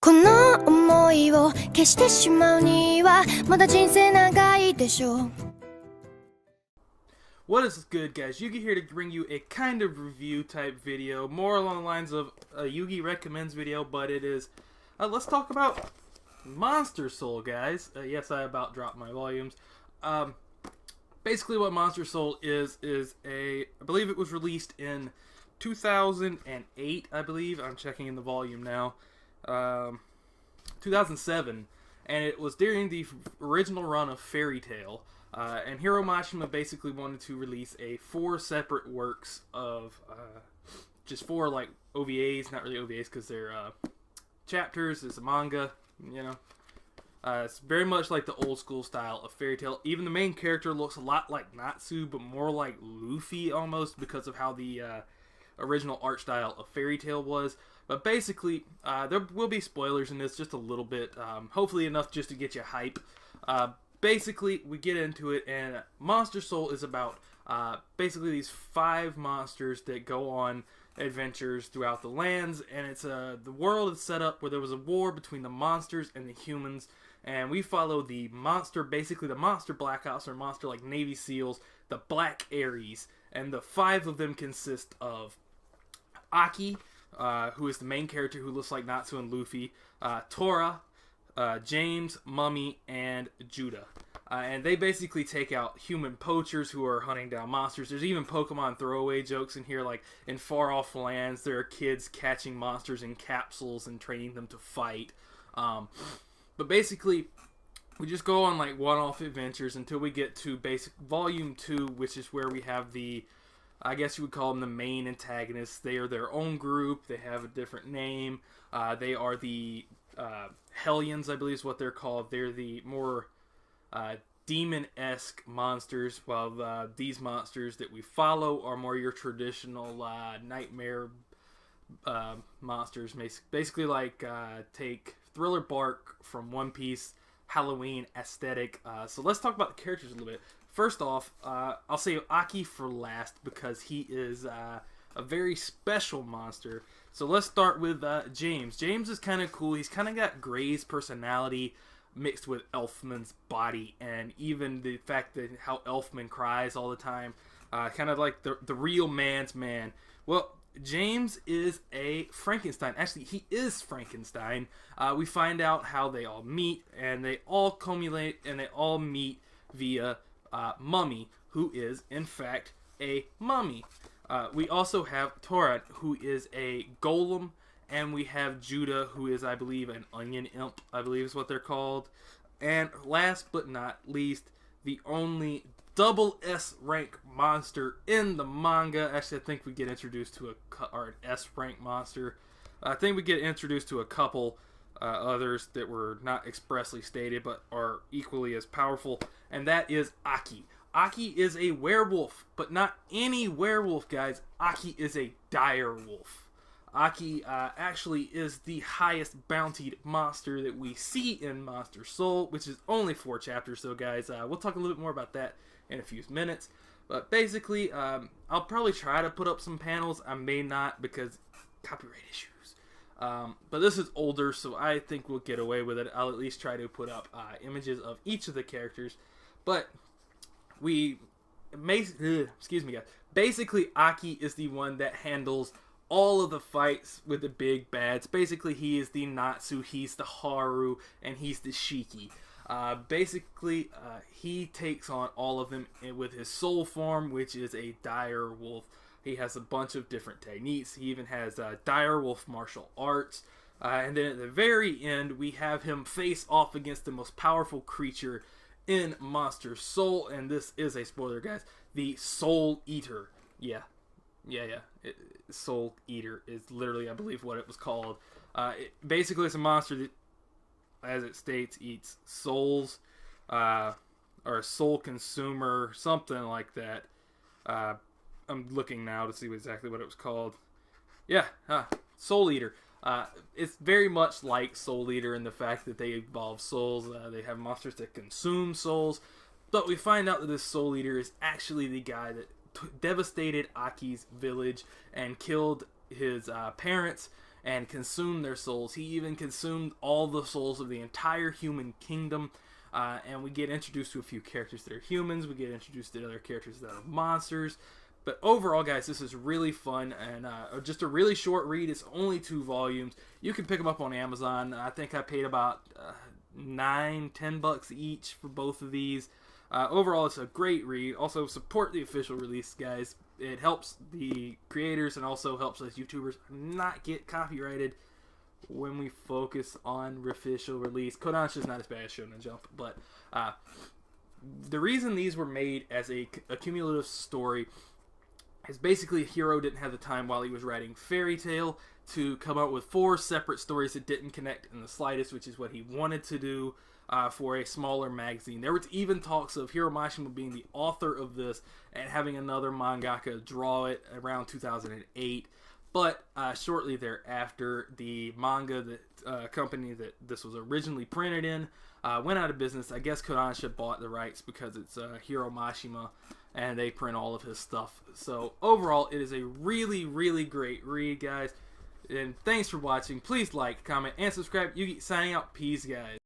この想いを消してしまうにはまだ人生長いでしょう。 What is good, guys? Yugi here to bring you a kind of review type video, more along the lines of a Yugi recommends video, but it is, let's talk about Monster Soul, guys. Yes, I about dropped my volumes. Basically what Monster Soul is I believe it was released in 2008, I believe. I'm checking in the volume now. 2007, and it was during the original run of Fairy Tail. And Hiro Mashima basically wanted to release 4 separate works of just 4 like OVAs, not really OVAs because they're chapters. It's a manga, you know. It's very much like the old school style of Fairy Tail. Even the main character looks a lot like Natsu, but more like Luffy almost because of how the original art style of Fairy Tail was. But basically, there will be spoilers in this, just a little bit. Hopefully enough just to get you hype. Basically, we get into it, and Monster Soul is about basically these 5 monsters that go on adventures throughout the lands, and it's the world is set up where there was a war between the monsters and the humans, and we follow the monster, basically the monster Black Ops, or monster like Navy SEALs, the Black Aries, and the 5 of them consist of Aki, who is the main character who looks like Natsu and Luffy, Tora, James, Mummy, and Judah. And they basically take out human poachers who are hunting down monsters. There's even Pokemon throwaway jokes in here, like in far off lands there are kids catching monsters in capsules and training them to fight. But basically, we just go on like one-off adventures until we get to basic Volume 2, which is where we have the, I guess you would call them the main antagonists. They are their own group. They have a different name. They are the Hellions, I believe is what they're called. They're the more demon-esque monsters, while these monsters that we follow are more your traditional nightmare monsters. Basically like take Thriller Bark from One Piece, Halloween aesthetic. So let's talk about the characters a little bit. First off, I'll say Aki for last because he is a very special monster. So let's start with James. James is kind of cool. He's kind of got Gray's personality mixed with Elfman's body, and even the fact that how Elfman cries all the time, kind of like the real man's man. Well, James is a Frankenstein. Actually, he is Frankenstein. We find out how they all meet, and they all culminate, and they all meet via Mummy, who is in fact a mummy. We also have Torah, who is a golem, and we have Judah, who is, I believe, an onion imp, I believe is what they're called. And last but not least, the only double S rank monster in the manga. Actually, I think we get introduced to an S rank monster. I think we get introduced to a couple others that were not expressly stated, but are equally as powerful, and that is Aki. Aki is a werewolf, but not any werewolf, guys. Aki is a dire wolf. Aki actually is the highest bountied monster that we see in Monster Soul, which is only 4 chapters, so guys, we'll talk a little bit more about that in a few minutes. But basically, I'll probably try to put up some panels. I may not because copyright issues. But this is older, so I think we'll get away with it. I'll at least try to put up images of each of the characters. But excuse me, guys. Basically, Aki is the one that handles all of the fights with the big bads. Basically, he is the Natsu, he's the Haru, and he's the Shiki. Basically, he takes on all of them with his soul form, which is a dire wolf. He has a bunch of different techniques. He even has dire wolf martial arts. And then at the very end, we have him face off against the most powerful creature in Monster Soul, and this is a spoiler, guys, the Soul Eater. Yeah. Soul Eater is literally, I believe, what it was called. Basically, it's a monster that, as it states, eats souls, or a soul consumer, something like that. I'm looking now to see exactly what it was called. Yeah, Soul Eater. It's very much like Soul Eater in the fact that they evolve souls. They have monsters that consume souls. But we find out that this Soul Eater is actually the guy that devastated Aki's village and killed his parents and consumed their souls. He even consumed all the souls of the entire human kingdom. And we get introduced to a few characters that are humans. We get introduced to other characters that are monsters. But overall, guys, this is really fun and just a really short read. It's only 2 volumes. You can pick them up on Amazon. I think I paid about $9-10 each for both of these. Overall, it's a great read. Also, support the official release, guys. It helps the creators and also helps us YouTubers not get copyrighted when we focus on official release. Kodansha's not as bad as Shonen Jump, but the reason these were made as a cumulative story is basically Hiro didn't have the time while he was writing Fairy Tail to come up with 4 separate stories that didn't connect in the slightest, which is what he wanted to do for a smaller magazine. There was even talks of Hiro Mashima being the author of this and having another mangaka draw it around 2008. But shortly thereafter, the manga that company that this was originally printed in went out of business. I guess Kodansha bought the rights because it's Hiro Mashima, and they print all of his stuff. So overall, it is a really, really great read, guys. And thanks for watching. Please like, comment, and subscribe. Yugi signing out. Peace, guys.